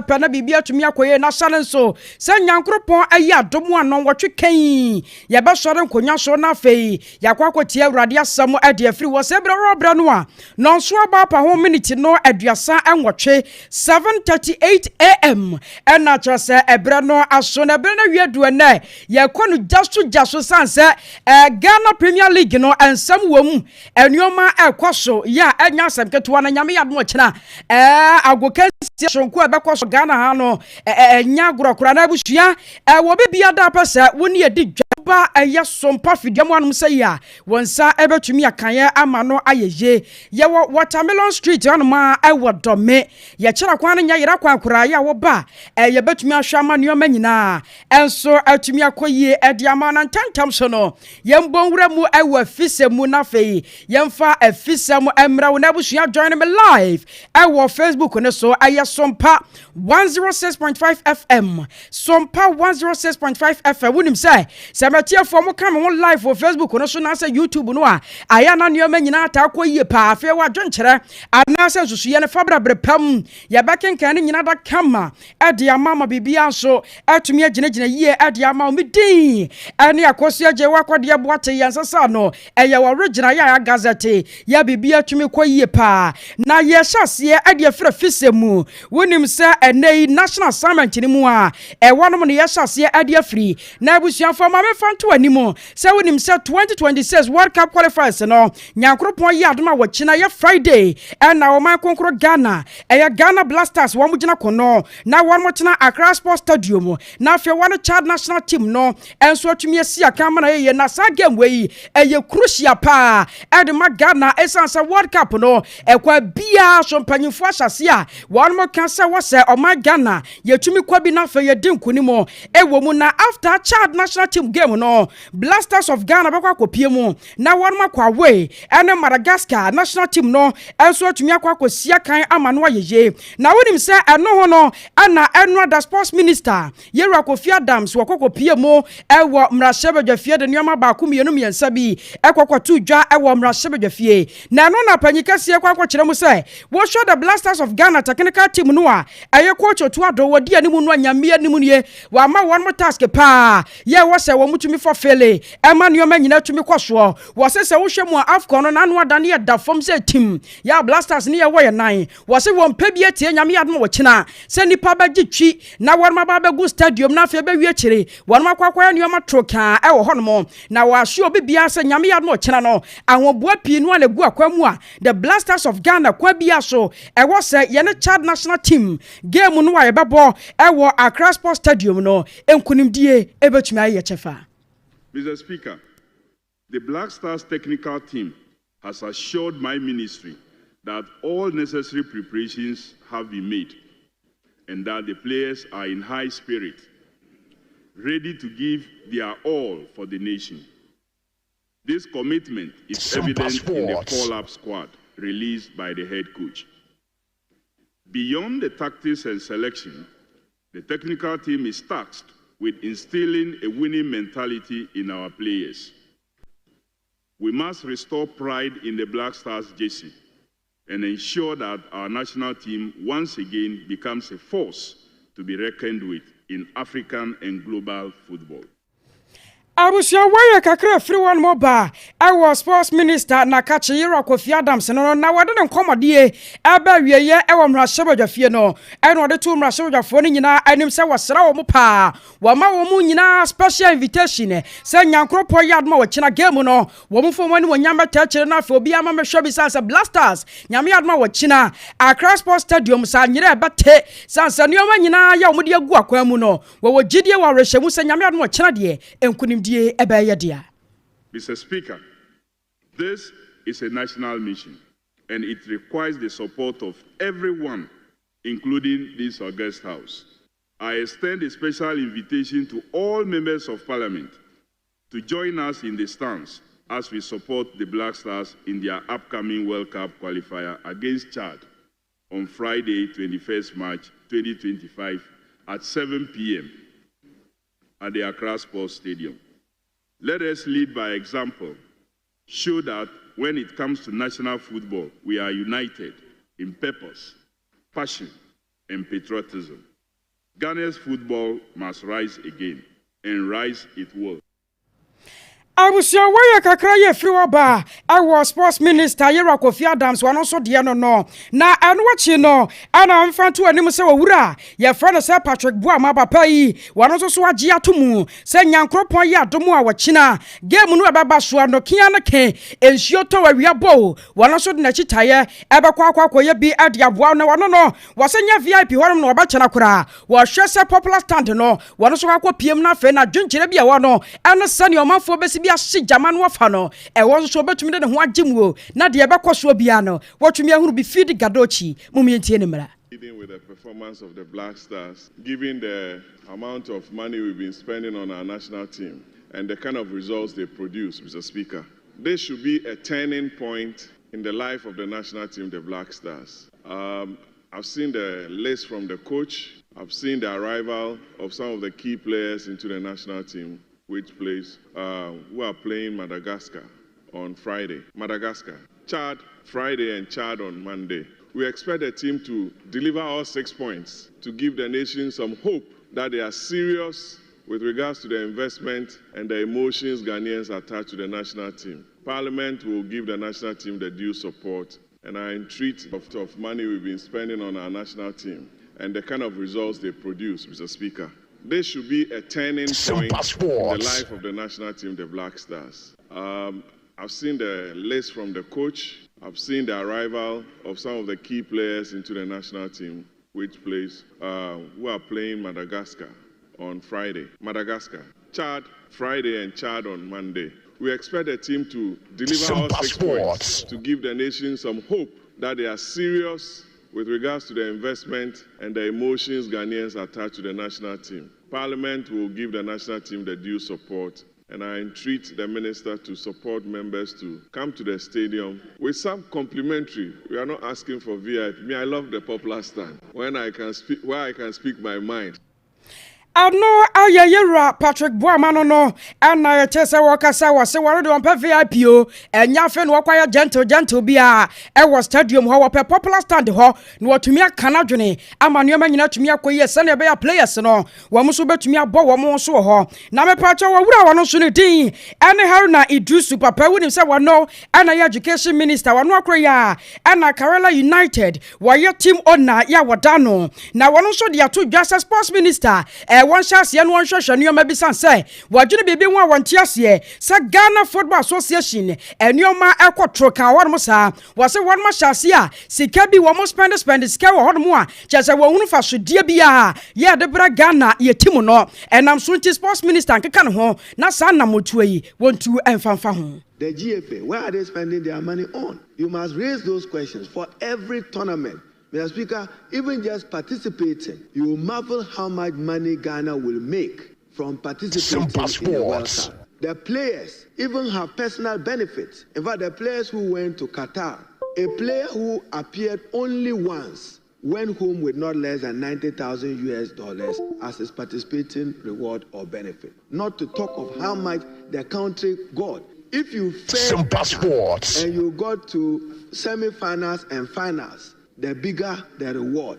pena bibia tumi akoye na sane so se nyankropon ayi adomo anon wotwe kan ye be sore nkonya so na fei yakwa kwatie awrade asam ade afiri wo se bra no a non so aba pa ho minute no aduasa enwotwe 7:38 am ena chose ebre no aso na ebre na wiedu na ye kwanu jaso sanse Ghana Premier League no ensam wom enuoma ekoso ya enya asem keto na nyame yadmo kina agokan shonku ebekwaso Ghana ha no enya agorokora na abusua wo bibia da pese woni edi dwaba Sompa fidiam anum say ya wonsa ebetumi akan ama no ayeye ye Watermelon Street anuma ewo dome ye kira kwan nya yira kwan kora ya wo ba ye betumi ahwa ama neoma nyina enso atumi akoyie edi ama na ntantam so no ye mbonwura mu ewo afisemu na fei ye mfa afisemu emra wo na abusua join me live ewo Facebook ne so Sompa 106.5 FM Sompa 106.5 FM wonim say samatia for mo come on live for Facebook no so na say YouTube no a aya na neoma nyina ta akoyie pa afi wa dwenkyere ana say susuye ne fabra brepam ye bekenkan nyina da kama ade amama bibia so atumi aginagina yie ade amama medin ane akoso agye wakode boate yansasa no eye wa original ya gazette ya bibia atumi koyie pa na ye hyase ade afira fisemu wonim say enei national assignment ni mu a wonom ne ye hyase ade afiri na abusuafo ma me fanto animo say wonim say 2026 World Cup qualifiers no nyankropon ye adoma wo kina ye Friday na wo man konkro Ghana Ghana Blasters wo mugina kono na wo motena Accra Sports Stadium na afia wo Chad national team no enso atumi asi akama na ye na sa game we crucial pa de ma Ghana esansa World Cup no kwa bia so mpanyimfo ahyase a wo mo kan say wo say o ma Ghana ye tumi kwa bi na afia ye dinkunimo wo mu na after Chad national team game no Blasters of Ghana bakwa kopie mu na wo ma kwa we ene Madagascar national team no enso atumi akwa kosia kan ama no ayeye na wonim say eno ho no ana eno da sports minister Yera Kofi Adams wakokopie mu ewo mrashebedwafie de nyoma ba ku mienu miensa bi ekokotu dwa ewo mrashebedwafie na no na panyika sie kwakwo kire mu say wo show the Blasters of Ghana technical team no a eye coach otu ado wodi animu no anyame animu nie wa ma one more task pa ye wo say wo mutumi for fele ema nyoma nyina tumi kwaso wo say se wo hwe mu afcon no na no adane ye da fom say team ya Blasters ne ye wo ye nan wo say wo mpabie tie nyame adom wo kina se nipa ba gitwi na wo ma ba begu stadium na fe be wie kire wo ma kwakwaya nyoma troka e wo hono na wo ahwe obibia se nyame adom wo kina no ahobua pi no alegu akwamu a the Blasters of Ghana kwa bia so e wo say ye ne Chad national team game no wa ye bebo e wo Accra Sports Stadium no enkunimdie e betumi aye chefa. Mr. Speaker, the Black Stars technical team has assured my ministry that all necessary preparations have been made and that the players are in high spirit, ready to give their all for the nation. This commitment is evident in the call-up squad released by the head coach. Beyond the tactics and selection, the technical team is tasked with instilling a winning mentality in our players. We must restore pride in the Black Stars jersey and ensure that our national team once again becomes a force to be reckoned with in African and global football. Abusia waya kakra free one moba ewo sports minister na kache Yera Kofi Adams no na wode ne nkomodie aba wieye ewo mrashebadwafie no eno de tu mrashebadwafo ni nyina anim se wasra wo mo pa wo ma wo mu nyina special invitation se nyankropo yadma wo kina game no wo mo fo mani wo nyamba ta kire na fe obi ama mehwe bi sansa Blasters nyame yadma wo kina Accra Sports Stadium sa nyire ebate sansa nioma nyina ya wo de agu akwa mu no wo gidie wo rehwemu se nyame yadma wo kina de enkunim. Mr. Speaker, this is a national mission and it requires the support of everyone, including this august house. I extend a special invitation to all members of parliament to join us in the stance as we support the Black Stars in their upcoming World Cup qualifier against Chad on Friday, 21st March 2025 at 7 p.m. at the Accra Sports Stadium. Let us lead by example, show that when it comes to national football, we are united in purpose, passion, and patriotism. Ghana's football must rise again, and rise it will. Abusia waya kakra ye free oba awo sports minister Yera Kofi Adams wano so de no na anwachi no ana mfanto anim se wura ye friend se Patrick Boama papa yi wano so agi atomu se nyankropon ye adomu a wachina game no baba so anokia no ke ensuo to wawia bo wano so de na chitaye ebekwa akwakoye bi ade aboa no wano no wasenya VIP horom no obachana kura wo hwe se popular stand no wano so akwa na fe na dwunkire bia wano eno sane omanfo besi bia hye jamanu wafa no won so betumi de ho agimuo na de ebekoso bia no wotumi ahuru bi feed gadochi mumientie ne mra. Leading with the performance of the Black Stars, given the amount of money we've been spending on our national team and the kind of results they produce, Mr. Speaker, this should be a turning point in the life of the national team, the Black Stars. I've seen the list from the coach. I've seen the arrival of some of the key players into the national team, which plays, who are playing Madagascar on Friday. Madagascar, Chad Friday and Chad on Monday. We expect the team to deliver all 6 points to give the nation some hope that they are serious with regards to the investment and the emotions Ghanaians attach to the national team. Parliament will give the national team the due support, and I entreat of money we've been spending on our national team and the kind of results they produce, Mr. Speaker. This should be a turning point in the life of the national team, the Black Stars. I've seen the list from the coach. I've seen the arrival of some of the key players into the national team, which plays, who are playing Madagascar on Friday. Madagascar, Chad Friday and Chad on Monday. We expect the team to deliver all 6 points to give the nation some hope that they are serious with regards to the investment and the emotions Ghanaians attach to the national team. Parliament will give the national team the due support, and I entreat the minister to support members to come to the stadium with some complimentary. We are not asking for VIP. Me, I love the popular stand when I can speak, where I can speak my mind. Ano ayeyera Patrick Boama no ana yetese wakasa wase warode on pe VIP o enya fe no kwaya gentle bia e was stadium ho pe popular stand ho no watumi aka na dwene amanu ma nyina tumi akoye se na be ya players no wo mo so betumi abo wo mo so ho na me pa cha wura wono so ne din ene Haruna Idusu papa woni se wono ana ya education minister wono akroya ana Kerala United wo ye team owner ya wodano na wono so de ato dwasa sports minister one chance yan one hwehwe nioma bi sanse wadwene bebe ho awontiase sa Ghana Football Association enioma ekotro kan won mo sa wose won mo chance a sika bi wo mo spend sika wo hono a chese wo hunu fa so die bia ye de bra Ghana ye timu no enam so nti sports minister nkeka ne ho na sa na motuo yi wontu emfanfa ho. The GFA, where are they spending their money on? You must raise those questions for every tournament. Mr. Speaker, even just participating, you will marvel how much money Ghana will make from participating in the World Cup. The players even have personal benefits. In fact, the players who went to Qatar, a player who appeared only once went home with not less than $90,000 as his participating reward or benefit. Not to talk of how much the country got. If you fail and you got to semi-finals and finals, the bigger the reward.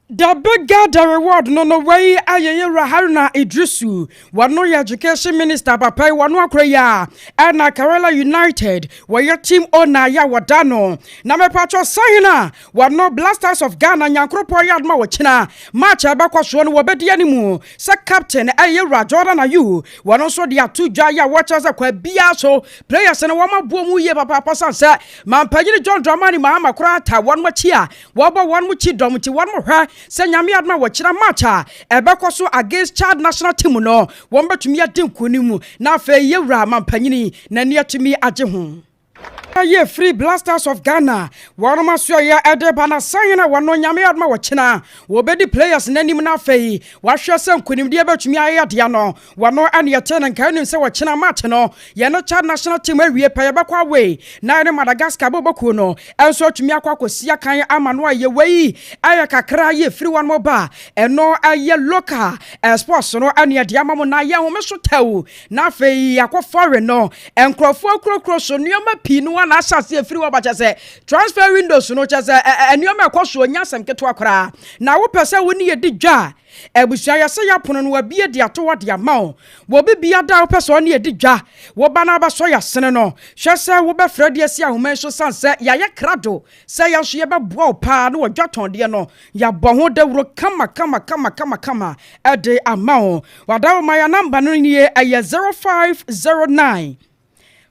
The bigger the reward no way ayeyera Haruna Idusu wano ya education minister papa wano akroya ana Kerala United waya team owner ya wadano na mepacho sahina wano Blasters of Ghana nyankropo ya adma wachina match abakwaso no wobedi animu sa captain ayeyera Jordan Ayu wano so dia tuja ya watchers akwa bia so players na wama buomu ye papa pasanse mampanyini John Dramani Mahama krata wano machia waba wano muchi domuti wano hwa Senyami adma wachira matcha ebekoso against Chad national team no won betumi adin konimu na fe yewra mampanyini na ne atumi age ho. Ye free Blasters of Ghana waroma so ya ede bana sanyina wano nyame adma wachina wobedi players nanim na fei wahwe se nkonim de betumi ayade no wano ane yetena nkanim se wachina match no ye no Chad national team awie pa ye bekwa we na ne Madagascar boboku no enso atumi akwakosia kan amano aye wei aya kakra ye free one moba eno aye local sports no ane yade amamo na ye ho meso tawu na fei akwa foreign no enkrofo akrokro so nioma pi pi no na asase afiri wo ba chese transfer windows no chese enioma ekoso nyasem keto akra na wo pese wo ni yedi dwa ebusia ya se ya pono no abie de ato de amao wo bibia da wo pese oni yedi dwa wo ba na ba so ya sene no hwese wo be fredi asi ahoma so sanse ya ye krado se ya so ye be boa pa na wo dwaton de no ya bo ho dawuro kama ade amao wadawo my number no ni 0509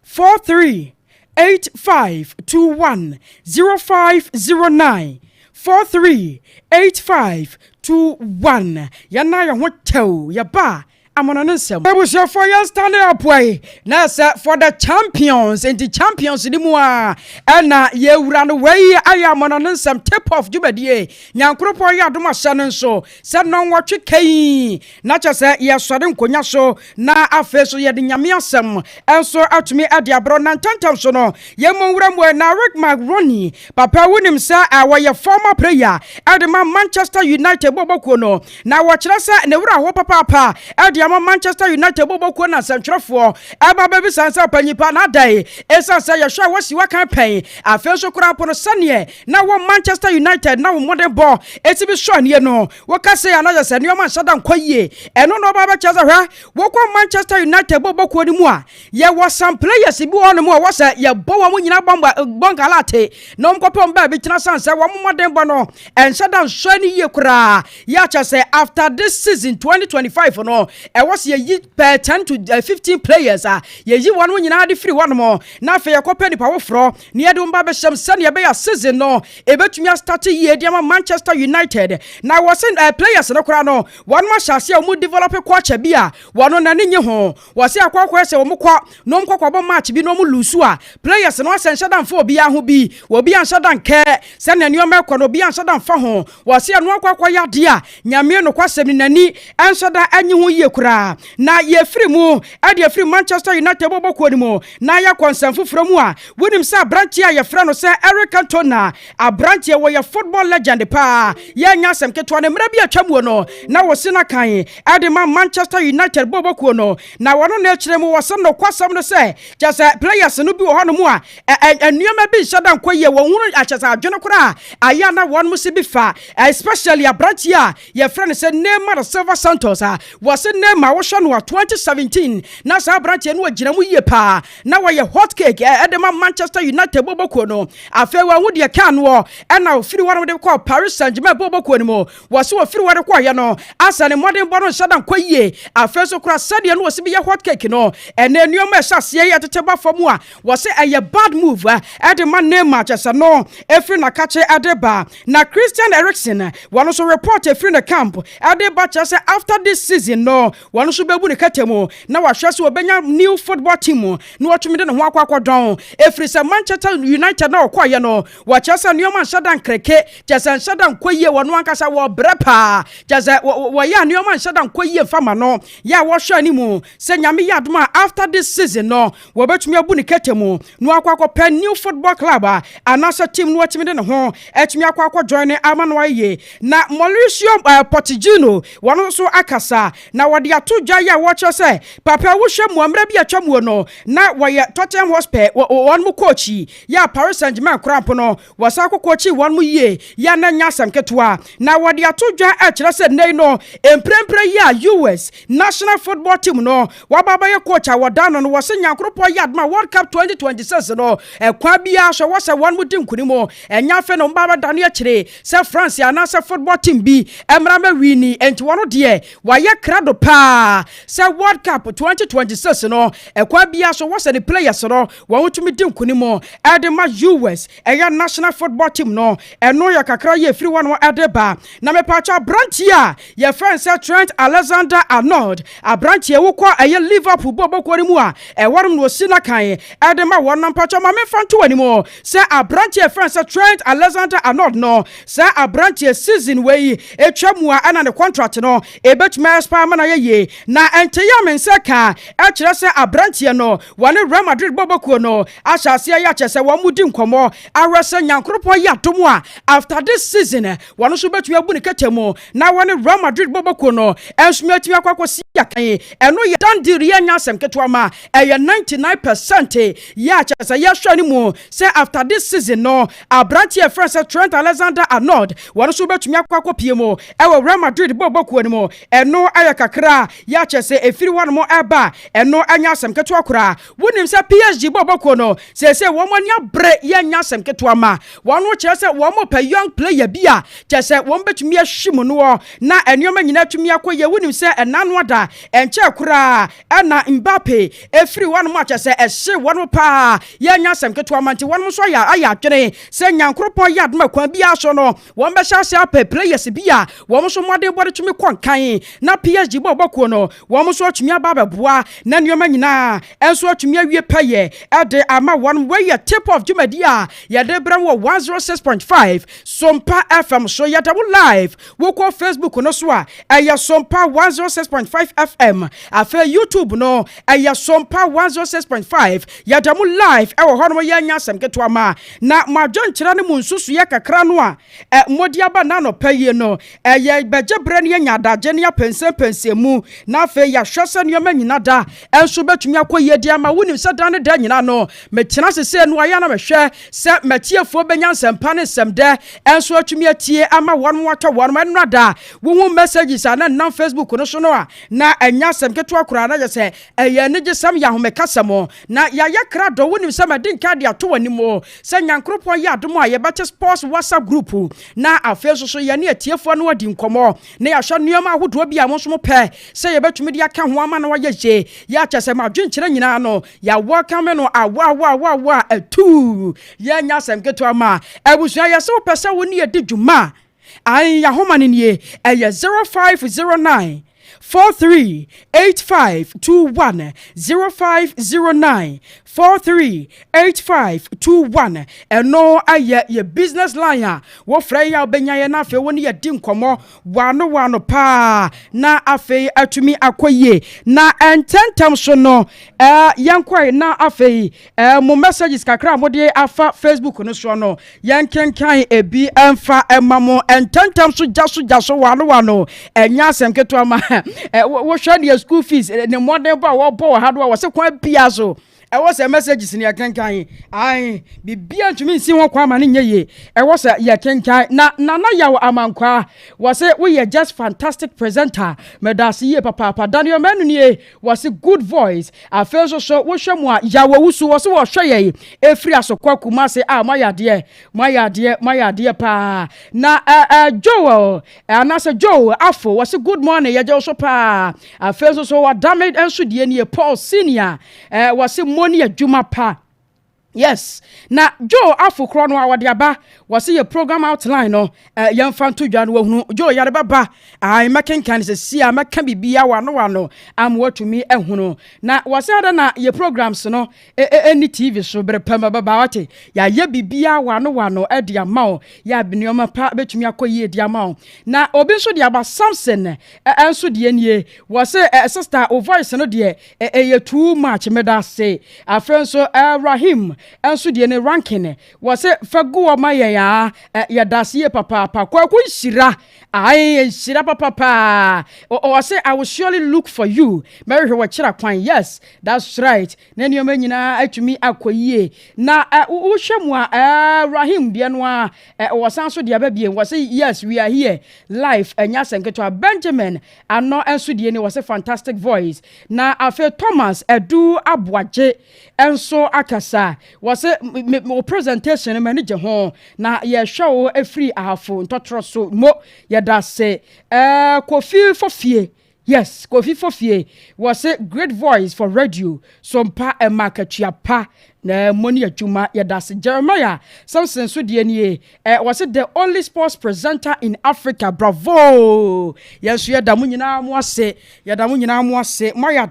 438521 0509 438521 yana ya ho tew ya ba amononensem ebusia for you stand up way na say for the champions and the champions ni mu a na ye wura no way aya amononensem tip off jubadie nyankropo ya adom ahye nso se no nwotwe kai na cha say ye sore nkonya so na afe so ye de nyame asem enso atumi ade abro na tantam so no ye monwura mu na Rick McRoney papa wunim sa awoye former player ade Manchester United boboko no na wo kire sa ne wura ho papa ade Manchester United boboko na sentwerefo aba baby sansa panyipa na dai esa say ye hwa wasi wakan pen afi so kura pono sane na wo Manchester United na wo modern ball eti bi so ne no wo ka say anaja say ne ma shadan kwaye eno no baba chaza hwa wo kwa Manchester United boboko ni mu a ye wo some players bi won mu a wo say ye bo wo nyina bonga late no mkopo mba bi kina sansa wo modern ball no en shadan so ni ye kura ya cha say after this season 2025 no was ye per 10 to 15 players ye yi one nyina de free one more na fe ye kopa ni pawo fro ne ye de mba be shem se ne be ya season no e betumi start ye de Manchester United na was players no kura no one ma shase o mu develop culture bia wono na ne nye ho was akwa se o mu kwa no mkwa bo match bi no mu lusu a players no asen shadan fo bia ho bi wo bia shadan ke se na nioma kwa no bia shadan fa ho was no akwa ya de a nyame no kwasem ni nani ensoda anyi ho ye kura na ye free mu ade free Manchester United boboko ni mu na ya konsanfu from a wonim sa branch ya ye frɛ no se Eric Cantona a branch ye wo ye football legend pa ye nya asem keto na mra bi atwamu no na wo se na kan ade Manchester United boboko no na wono na kyerɛ mu wɔsem no kwasam no se just players no bi wo hono mu a enuama bi shadan kwaye wo hunu akyesa adwene kora aya na won mu se bi fa especially a branch ya ye frɛ no se Neymar Silva Santos was Neymar wo hwɛ no 2017 na sa branch no agina mu yie pa na wo ye hot cake edema Manchester United boboko no afa wa hu de kan wo na ofiri won de call Paris Saint-Germain boboko ni mo wo se ofiri wo de call ye no asa ne modern bono shadan kwaye afa so kura sade no wo se bi ye hot cake no ene enuoma ehase ye tete ba famu a wo se eye bad move edema Neymar chese no efiri na kache adeba na Christian Eriksen wono so report efiri na camp adeba chese after this season no wono so bebu ne katemu na wahwe so obenya new football team no watumi de ne ho akwadon efiri se Manchester United na okoye no wachese neoma shadan kreke chese shadan koye wono ankasa wo brepa chese wo ya neoma shadan koye fama no ya wo hwe animu se nyame ya adoma after this season no wo betumi abu ne katemu no akwakopa new football club anasa team no watumi de ne ho etumi akwakojoin ne amano ye na Mauricio Pochettino wono so akasa na wode ato dwa ya wo che se papa wo hwe mu amra bi atwamu no na wo ye Tottenham Hotspur won mu coach ya Paris Saint-Germain cramp no wasa coach won mu ye ya na nyasam ketwa na wode ato dwa a kire se nei no emprempre ya US national football team no wababa ye coach a wodano no wose nyankropo ya adma World Cup 2026 no kwa bia so wose won mu din kunimo enya fe no mbaba dane a kire se France ya na se football team bi emra ma wini enti wono de wa ye krado pa se World Cup 2026 no kwa bia so wose the players no wo wotumi din kunimo edema US eya national football team no eno ya kakra ye free one edeba na me pacha branchia ye friend say Trent Alexander-Arnold a branchia wo kwa eye Liverpool boboko ni mu a ewarum no sina kan edema wonam pacha ma me fanto animo say a branchia friend say Trent Alexander-Arnold no say a branchia season we etwa mu a na ne contract no ebetuma expire na ye ye na enteya mensaka e kire se abrantie no wone Real Madrid bobokuo no ashase ya chese wo mudi nkomo awrese nyankropon ya domu a after this season wone so betumi abu ne ketemu na wone Real Madrid bobokuo no ensumi atumi akwakosi ya kan eno ye dan diri ya nyasem ketwa ma eye 99% ya chese ya hwani mu say after this season no abrantie France Trent Alexander-Arnold wone so betumi akwakopie mu ewo Real Madrid bobokuo ni mu eno aya kakra ya chese efiri wano mo eba eno anyasem ketwa kura wonim se PSG bobokuo no se wo mo nya bre ya nyasem ketwa ma wano chese wo mo pa young player bia chese wo betumi ahwimu no na enoma nyina tumi akoye wonim se enano ada enche kura na Mbappe efiri wano mo chese ehye wano pa ya nyasem ketwa ma nti wano so ya aya twene se nyankropon ya adoma kwa bia so no wo be hyase apa players bia wo so mode bode tumi konkan na PSG bobokuo no wo so tumi aba boa na enoma nyina enso tumi awie paye ade ama one way a tip of Jumadia ya de bra wo 106.5 Sompa FM so ya double live wo ko Facebook no so a ya Sompa 106.5 FM afa YouTube no ya Sompa 106.5 ya double live e wo hono ya nyasem keto ama na madwan kira ne mu nsusu ya kakra no a modi aba na no paye no ya beje bra ne nya daje ne ya pense mu na afa ya hwese ne nyina da enso betumi akoye di ama wonim se dan da nyina no metena sese no aya na mehwe se matiefo benya nsempa ne semde enso atumi atie ama won watwa won manada wo messages ana na Facebook no so no a na anya sem keto akura na je se eye ne je sam ya homekasamo na ya yakra do wonim se madin ka de ato wani mo se nyankropon ya adom a ye bete sports WhatsApp group na afeso so ye ne atiefo no wadi nkomo na ya hwa nuoma ahodo bia mo so mo pe se ye betumi de aka ho ama na wa ye ya chese ma dwenkyere nyina no ya welcome no awa atu ya nya sem keto ama abusua ya se wo pese wo ne ye di dwuma ai ya homa ne nie 0509 438521 0509 438521 eno aye ye business line a wo frɛ ya obenya ye na afi wo ne ye di nkomo wano pa na afi atumi akoye na ententem so no yankoi na afi mo messages kakra mo de afa Facebook no so no yankenkan ebi emfa emamo ententem so jaso wano enya asem keto ama wo hwa ne school fees ne modern ba wo bo ha do wo se kwa bia so was a messages in your cancan. I be beer to me, see what Quaman in ye. Was a ya cancan. Na yaw amankwa was it we are just fantastic presenter. Medasi papa Daniel Manuye was a good voice. I felt so what shamwa Yawusu was what shay a free as a quakumase. My dear pa. Na Joel and as a Joe Afo was a good morning. Ya Joshua pa. I felt so what damage and should ye Paul Senior was a money a juma pa. Yes. Na Joe Afo Chrono awade aba was your program outline no young fan to John wo Joe yare baba I making can say I can be bia wano am what to me ehunu na was other na your programs no any TV so bre pema baba wate ya ye bibia wano e dia ma ya binioma pa betumi akoye dia ma na obi so dia ba Samson enso de nie was sister o voice no de ye too much me da say a friend so Rahim enso de ne ranking was fagu ma ya dasie papa kwa shira ai shira papa or say I will surely look for you Mary wa chira kwan. Yes, that's right na nioma nyina atumi akoyie na wo hwemu Rahim de no wasan so de ababie was say yes we are here live enya senketo Benjamin ano enso de ne was a fantastic voice na afa Thomas Edu Aboaje enso akasa was a presentation manager ho na ye show a free ahafo ntotro so mo ye da say Kofi Fofie. Yes, Kofi Fofie was a great voice for radio. Sompa e market pa na money ajuma ya das Jeremiah Samson so de nie was it the only sports presenter in Africa. Bravo. Yes, ya da munyina mo ase moya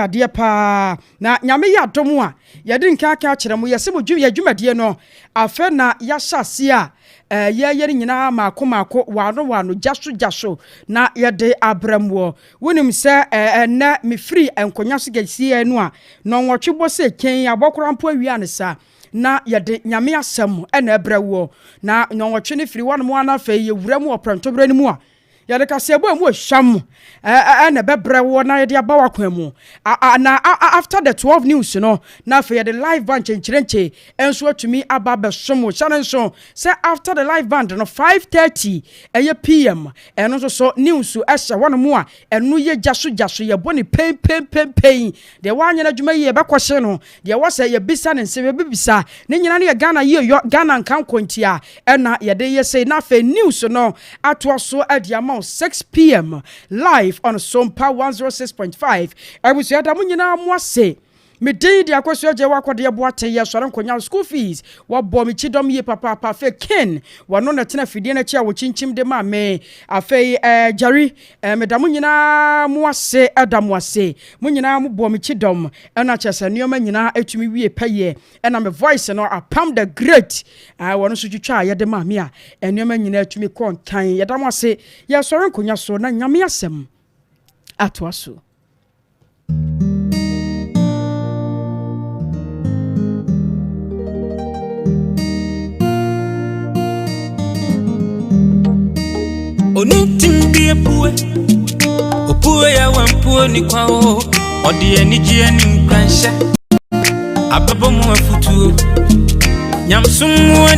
de pa na nyame ya domo a ya din ka kire mo yesi mo dwuma de no afa na ya hyase a ye nyina maako wano jaso na yede abramwo wonim se na me free enkonya so gasie no a no nwotwe se ken abokora mpo awia ne sa na yede nyame asem na abrawo na nwotwe ne free wano mo ana fa ye wura mu oprantobre ni mu a yade ka se ebo mu hwam na bebrawo na yede abawa kwamu na after the 12 news no na fa yede live band chenchirenche enso atumi aba besomo chanenso say after the live band no 5:30 pm eno so news ehye wono mu a eno ye jaso ye boni pen de wanya na dwuma ye bekwose no de wose ye bisa ne nse bebisa ne nyina ne ye Ghana ye Ghana nkan kontia na yede ye say na fa news no atwo so adiama 6 p.m. live on Sompa 106.5. I was here nyina mo say me dey dia kwaso je wakode boate ye sore nkonya school fees wo bo me chidom ye papa fe ken wono na tena fidie na chia wo chinchim de ma me afei jari me da nyina mo ase adam wase mo nyina mo bo me chidom na chese nioma nyina atumi wie paye na me voice no apam the great wono so twitwa ye de ma me a nioma nyina atumi kon kan ye da mo ase ye sore nkonya so na nyame asem atwaso Onitim bi epue opue ya wampue ni kwa o odi eniji ani nkwansha ababo mu afutuo nyamsum woni